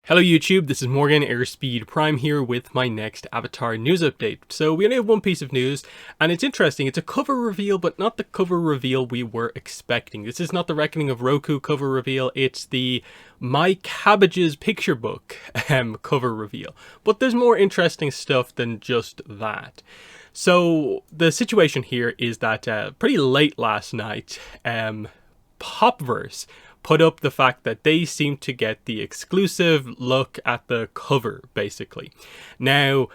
Hello YouTube, this is Morgan, Airspeed Prime here with my next Avatar news update. So we only have one piece of news, and it's interesting. It's a cover reveal, but not the cover reveal we were expecting. This is not the Reckoning of Roku cover reveal, it's the My Cabbage's picture book cover reveal. But there's more interesting stuff than just that. So the situation here is that pretty late last night, Popverse put up the fact that they seem to get the exclusive look at the cover, basically. Now,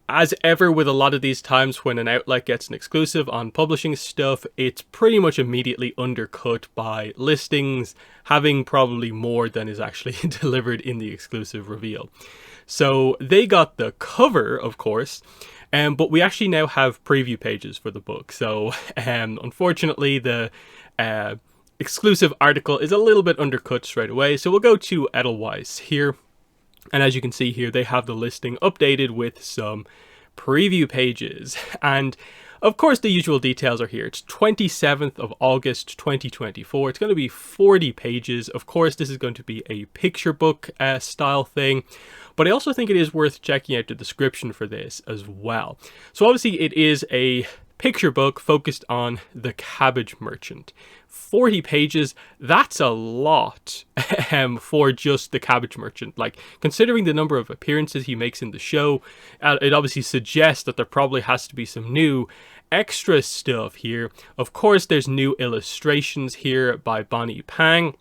as ever with a lot of these times when an outlet gets an exclusive on publishing stuff, it's pretty much immediately undercut by listings having probably more than is actually delivered in the exclusive reveal. So they got the cover, of course, but we actually now have preview pages for the book. So unfortunately, the exclusive article is a little bit undercut straight away. So we'll go to Edelweiss here. And as you can see here, they have the listing updated with some preview pages. And of course, the usual details are here. It's 27th of August, 2024. It's going to be 40 pages. Of course, this is going to be a picture book style thing. But I also think it is worth checking out the description for this as well. So obviously, it is a picture book focused on the Cabbage Merchant. 40 pages, that's a lot for just the Cabbage Merchant. Like, considering the number of appearances he makes in the show, it obviously suggests that there probably has to be some new extra stuff here. Of course, there's new illustrations here by Bonnie Pang.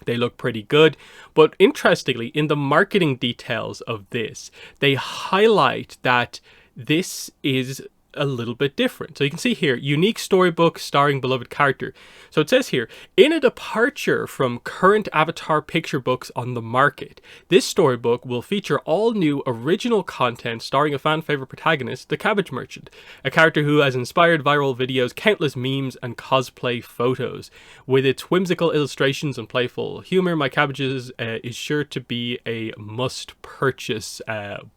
They look pretty good, but interestingly, in the marketing details of this, they highlight that this is a little bit different. So you can see here, unique storybook starring beloved character. So it says here, in a departure from current Avatar picture books on the market, this storybook will feature all new original content starring a fan favorite protagonist, the Cabbage Merchant, a character who has inspired viral videos, countless memes, and cosplay photos. With its whimsical illustrations and playful humor, My Cabbages is sure to be a must-purchase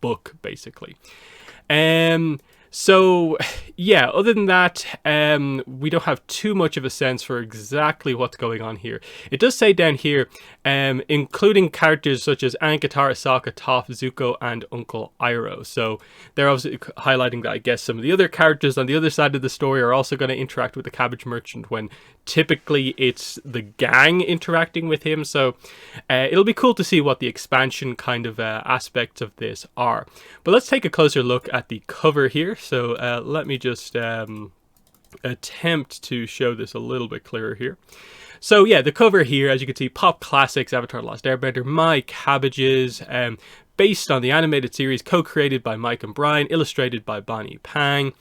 book, basically. So, yeah, other than that, we don't have too much of a sense for exactly what's going on here. It does say down here, including characters such as Aang, Katara, Sokka, Toph, Zuko, and Uncle Iroh. So they're obviously highlighting that I guess some of the other characters on the other side of the story are also going to interact with the Cabbage Merchant when typically it's the gang interacting with him. So it'll be cool to see what the expansion kind of aspects of this are. But let's take a closer look at the cover here. So let me just attempt to show this a little bit clearer here. So yeah, the cover here, as you can see, Pop Classics, Avatar The Last Airbender, My Cabbages, based on the animated series, co-created by Mike and Brian, illustrated by Bonnie Pang.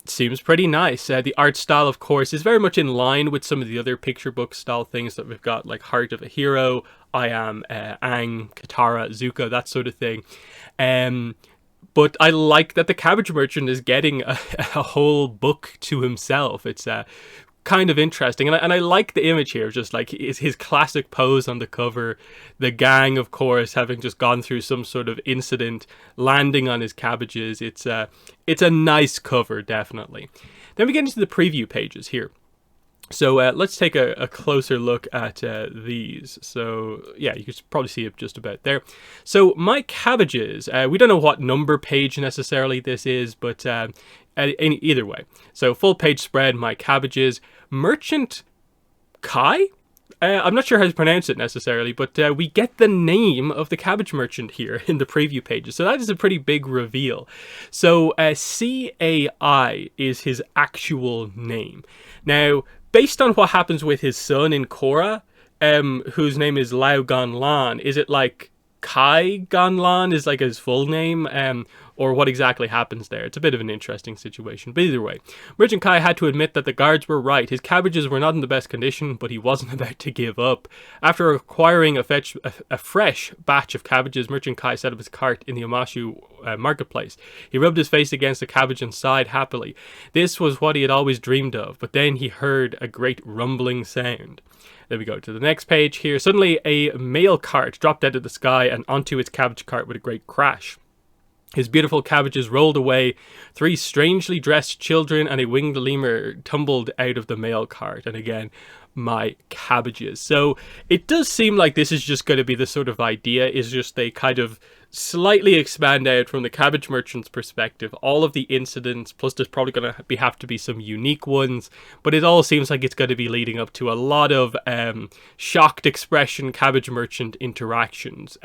Seems pretty nice. The art style, of course, is very much in line with some of the other picture book style things that we've got, like Heart of a Hero, I Am, Aang, Katara, Zuko, that sort of thing. But I like that the Cabbage Merchant is getting a whole book to himself. It's kind of interesting. And I like the image here, just like his classic pose on the cover. The gang, of course, having just gone through some sort of incident, landing on his cabbages. It's a nice cover, definitely. Then we get into the preview pages here. So let's take a closer look at these. So yeah, you can probably see it just about there. So My Cabbages, we don't know what number page necessarily this is, but either way. So full page spread, My Cabbages, Merchant Kai? I'm not sure how to pronounce it necessarily, but we get the name of the Cabbage Merchant here in the preview pages. So that is a pretty big reveal. So C-A-I is his actual name. Now, based on what happens with his son in Korra, whose name is Lao Gan-lan, is it like Kai Gan-lan is like his full name? Or what exactly happens there? It's a bit of an interesting situation. But either way, Merchant Kai had to admit that the guards were right. His cabbages were not in the best condition, but he wasn't about to give up. After acquiring a fresh batch of cabbages, Merchant Kai set up his cart in the Omashu marketplace. He rubbed his face against the cabbage and sighed happily. This was what he had always dreamed of, but then he heard a great rumbling sound. Then we go to the next page here. Suddenly, a mail cart dropped out of the sky and onto its cabbage cart with a great crash. His beautiful cabbages rolled away. 3 strangely dressed children and a winged lemur tumbled out of the mail cart. And again, my cabbages. So it does seem like this is just going to be the sort of idea, is just they kind of slightly expand out from the Cabbage Merchant's perspective all of the incidents, plus there's probably going to have to be some unique ones, but it all seems like it's going to be leading up to a lot of shocked expression Cabbage Merchant interactions.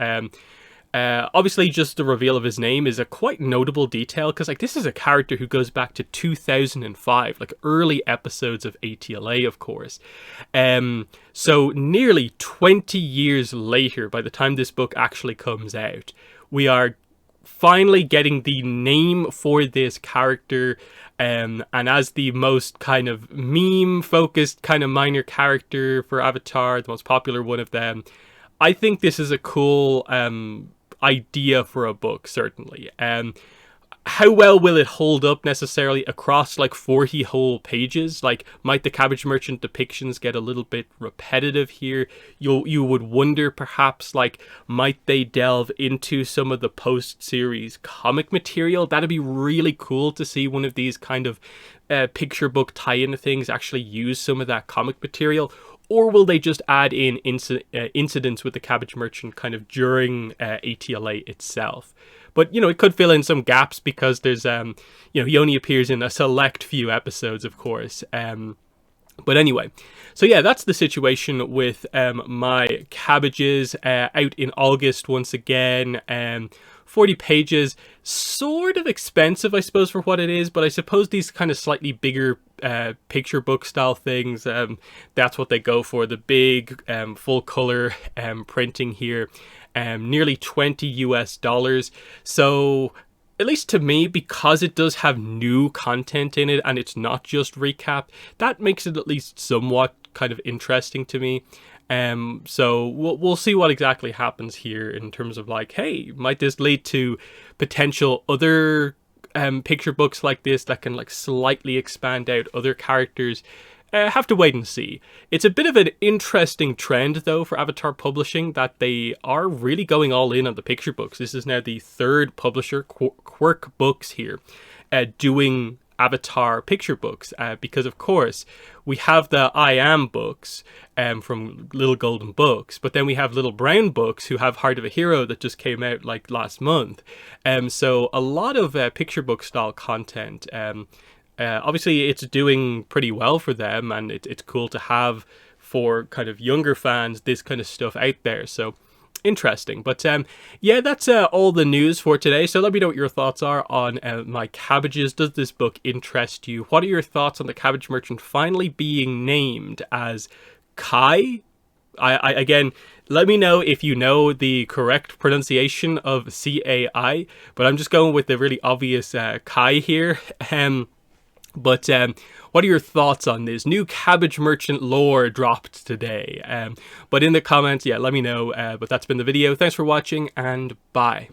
Obviously just the reveal of his name is a quite notable detail, because like this is a character who goes back to 2005, like early episodes of ATLA, of course. So nearly 20 years later, by the time this book actually comes out, we are finally getting the name for this character, and as the most kind of meme focused kind of minor character for Avatar, the most popular one of them, I think this is a cool idea for a book, certainly. How well will it hold up necessarily across like 40 whole pages? Like, might the Cabbage Merchant depictions get a little bit repetitive here? You would wonder, perhaps, like, might they delve into some of the post-series comic material? That'd be really cool to see one of these kind of picture book tie-in things actually use some of that comic material. Or will they just add in incidents with the Cabbage Merchant kind of during ATLA itself? But, you know, it could fill in some gaps, because there's, you know, he only appears in a select few episodes, of course. But anyway, so yeah, that's the situation with my cabbages, out in August once again. 40 pages, sort of expensive, I suppose, for what it is, but I suppose these kind of slightly bigger picture book style things, that's what they go for, the big full color printing here, nearly $20 US. So at least to me, because it does have new content in it and it's not just recap, that makes it at least somewhat kind of interesting to me. So we'll see what exactly happens here in terms of like, hey, might this lead to potential other picture books like this that can like slightly expand out other characters? Have to wait and see. It's a bit of an interesting trend, though, for Avatar Publishing, that they are really going all in on the picture books. This is now the third publisher, Quirk Books here, doing Avatar picture books, because of course we have the I Am books from Little Golden Books, but then we have Little Brown Books, who have Heart of a Hero that just came out like last month. So a lot of picture book style content. Obviously it's doing pretty well for them, and it's cool to have for kind of younger fans this kind of stuff out there. So interesting. But yeah, that's all the news for today. So let me know what your thoughts are on my cabbages. Does this book interest you? What are your thoughts on the Cabbage Merchant finally being named as Kai? I again, let me know if you know the correct pronunciation of CAI, but I'm just going with the really obvious Kai here. But what are your thoughts on this? New Cabbage Merchant lore dropped today. But in the comments, yeah, let me know. But that's been the video. Thanks for watching, and bye.